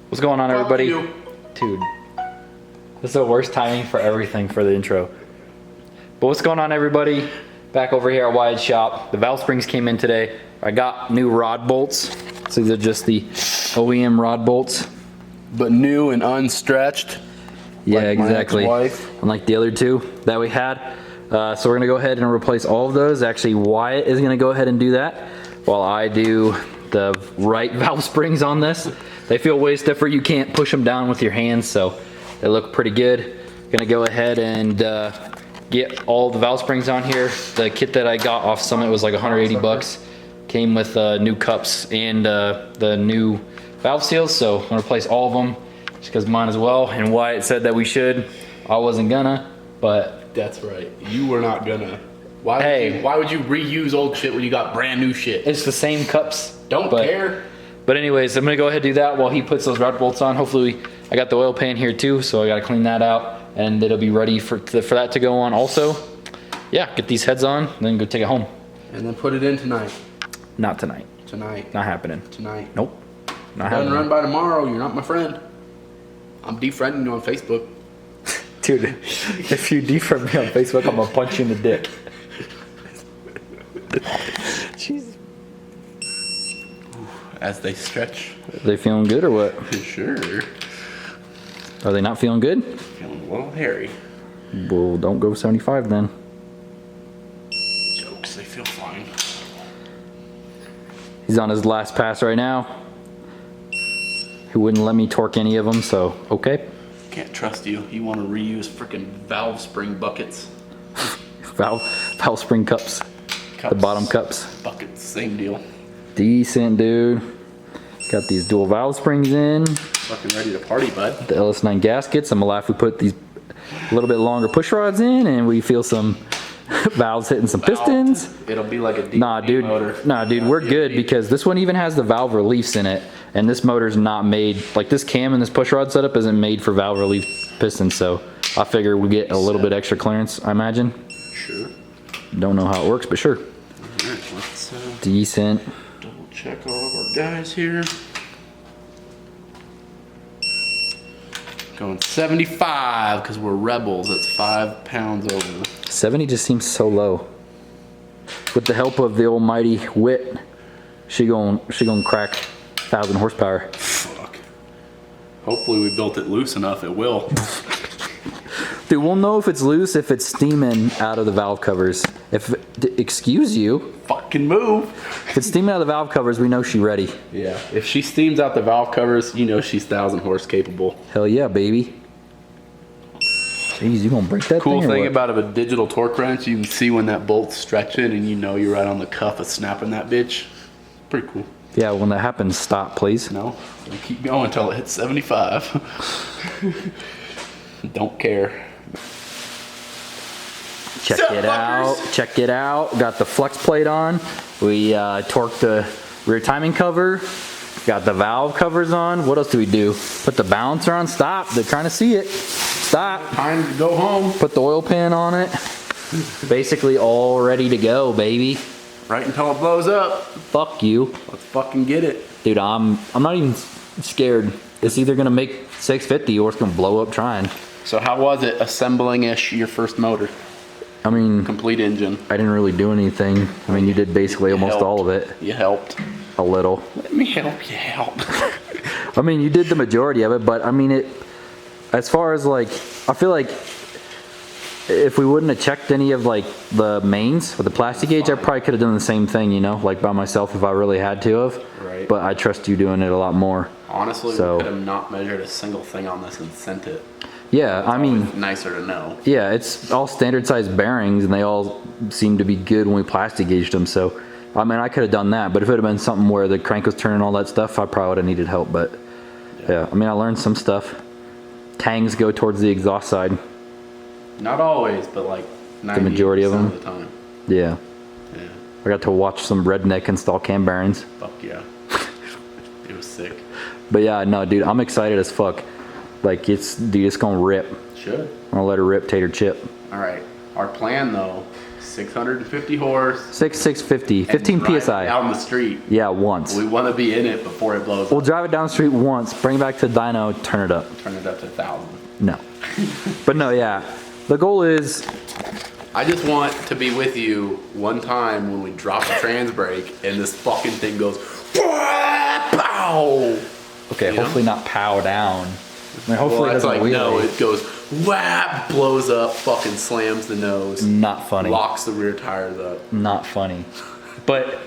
What's going on, everybody? Dude, this is the worst timing for everything for the intro. But what's going on, everybody? Back over here at Wyatt's shop. The valve springs came in today. I got new rod bolts. So these are just the OEM rod bolts. But new and unstretched. Yeah, like exactly. My ex-wife. Unlike the other two that we had. So we're gonna go ahead and replace all of those. Actually, Wyatt is gonna go ahead and do that while I do the right valve springs on this. They feel way stiffer. You can't push them down with your hands, so they look pretty good. Gonna go ahead and get all the valve springs on here. The kit that I got off Summit was like 180 bucks. Came with new cups and the new valve seals, so I'm gonna replace all of them just because mine as well. And Wyatt said that we should. I wasn't gonna, but that's right. You were not gonna. Why would you reuse old shit when you got brand new shit? It's the same cups. Don't care. But anyways, I'm gonna go ahead and do that while he puts those rod bolts on. Hopefully, I got the oil pan here too, so I gotta clean that out, and it'll be ready for that to go on also. Yeah, get these heads on, then go take it home. And then put it in tonight. Not tonight. Tonight. Not happening. Tonight. Nope. Not Doesn't happening. run by tomorrow. You're not my friend. I'm defriending you on Facebook. Dude, if you defriend me on Facebook, I'm gonna punch you in the dick. Jesus. As they stretch. Are they feeling good or what? Sure. Are they not feeling good? Feeling a little hairy. Well, don't go 75 then. Jokes, they feel fine. He's on his last pass right now. He wouldn't let me torque any of them, so okay. Can't trust you. You want to reuse freaking valve spring buckets. Valve spring cups. The bottom cups. Buckets, same deal. Decent, dude. Got these dual valve springs in. Fucking ready to party, bud. The LS9 gaskets. I'm gonna laugh. We put these a little bit longer push rods in, and we feel some valves hitting some pistons. It'll be like a DVD motor. Nah, dude, we're good because this one even has the valve reliefs in it, and this motor's not made, like this cam and this push rod setup isn't made for valve relief pistons, so I figure we get a little bit extra clearance, I imagine. Sure. Don't know how it works, but sure. Alright, let's Decent. double check all of our guys here. Going 75 because we're rebels. It's 5 pounds over. 70 just seems so low. With the help of the almighty wit, she gon' crack 1,000 horsepower. Fuck. Hopefully we built it loose enough. It will. Dude, we'll know if it's loose if it's steaming out of the valve covers. Excuse you. Fucking move. If it's steaming out of the valve covers, we know she's ready. Yeah. If she steams out the valve covers, you know she's 1,000 horse capable. Hell yeah, baby. Jeez, you gonna break that Cool thing or thing what? about a digital torque wrench, you can see when that bolt's stretching and you know you're right on the cuff of snapping that bitch. Pretty cool. Yeah, when that happens, stop, please. No, keep going until it hits 75. Don't care. Check it out. Check it out. Got the flex plate on. We torqued the rear timing cover. Got the valve covers on. What else do we do? Put the balancer on. Stop. They're trying to see it. Stop. Time to go home. Put the oil pan on it. Basically all ready to go, baby. Right until it blows up. Fuck you. Let's fucking get it. Dude, I'm not even scared. It's either gonna make 650 or it's gonna blow up trying. So how was it assembling-ish your first motor? I mean, Complete engine. I didn't really do anything. I mean, you did basically almost helped. all of it. You helped. A little. Let me help you help. I mean, you did the majority of it, but I mean, as far as like, I feel like if we wouldn't have checked any of like the mains with the plastic gauge, I probably could have done the same thing, you know, like by myself if I really had to have. Right. But I trust you doing it a lot more. Honestly, So- we could have not measured a single thing on this and sent it. Yeah, I mean, Always nicer to know. yeah, it's all standard size bearings and they all seem to be good when we plastic gauged them. So, I mean, I could have done that, but if it would have been something where the crank was turning all that stuff, I probably would have needed help. But yeah, I mean, I learned some stuff. Tangs go towards the exhaust side. Not always, but like 90% majority of them? of the time. Yeah. Yeah. I got to watch some redneck install cam bearings. Fuck yeah. It was sick. But yeah, no, dude, I'm excited as fuck. Like, dude, it's gonna rip. Should. I'm gonna let her rip, tater chip. All right. Our plan though, 650 horse. 650, and 15 drive it PSI. down the street. Yeah, once. We want to be in it before it blows We'll up. drive it down the street once, bring it back to the dyno, turn it up. Turn it up to 1,000. No. But no, yeah. The goal is, I just want to be with you one time when we drop a trans brake and this fucking thing goes, pow! okay, You know? hopefully not pow down. I mean, hopefully Well, it that's doesn't like, no, wheel. it goes, whap, blows up, fucking slams the nose, Not funny. locks the rear tires up. Not funny. But,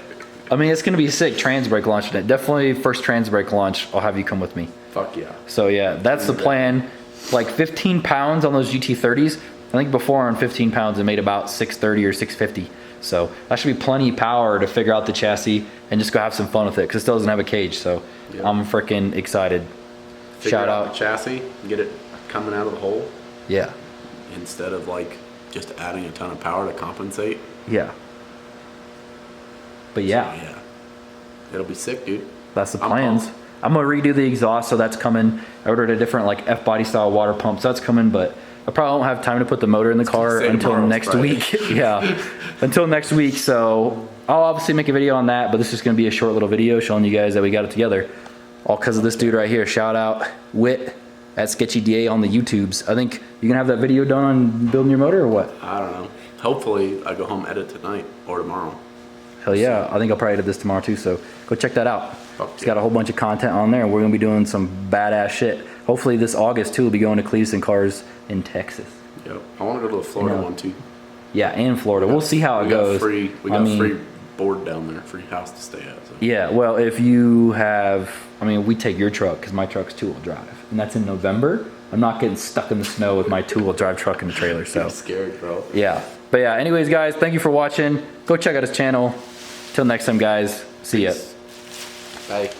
I mean, it's going to be a sick trans brake launch today. Definitely first trans brake launch, I'll have you come with me. Fuck yeah. So yeah, that's the plan. Like 15 pounds on those GT30s. I think before on 15 pounds it made about 630 or 650. So that should be plenty of power to figure out the chassis and just go have some fun with it because it still doesn't have a cage. So Yep. I'm freaking excited. Figure Shout out out. the chassis, get it coming out of the hole Yeah. instead of like just adding a ton of power to compensate. Yeah. But yeah, Yeah. It'll be sick, dude. that's the I'm plans. pumped. I'm gonna redo the exhaust, so that's coming. I ordered a different like F-body style water pump, so that's coming, but I probably won't have time to put the motor in the car say until tomorrow's next Friday. week. Yeah, until next week. So I'll obviously make a video on that, but this is gonna be a short little video showing you guys that we got it together. All because of this dude right here. Shout out Wyatt at Sketchy DA on the YouTubes. I think you gonna have that video done on building your motor or what? I don't know. Hopefully I go home edit tonight or tomorrow. Hell yeah, I think I'll probably edit this tomorrow too, so go check that out. Fuck It's yeah. got a whole bunch of content on there, and we're gonna be doing some badass shit. Hopefully this August too, we'll be going to Cleveland Cars in Texas. Yep. I want to go to the Florida You know, one too. Yeah, and Florida. We'll see how it We got goes. free. We I got mean, free board down there, free house to stay at. So. Yeah, well, if you have, I mean, we take your truck because my truck's two-wheel drive, and that's in November. I'm not getting stuck in the snow with my two-wheel drive truck in the trailer, so. I'm scared, bro. Yeah, but yeah, anyways, guys, thank you for watching. Go check out his channel. Till next time, guys. See ya. Bye.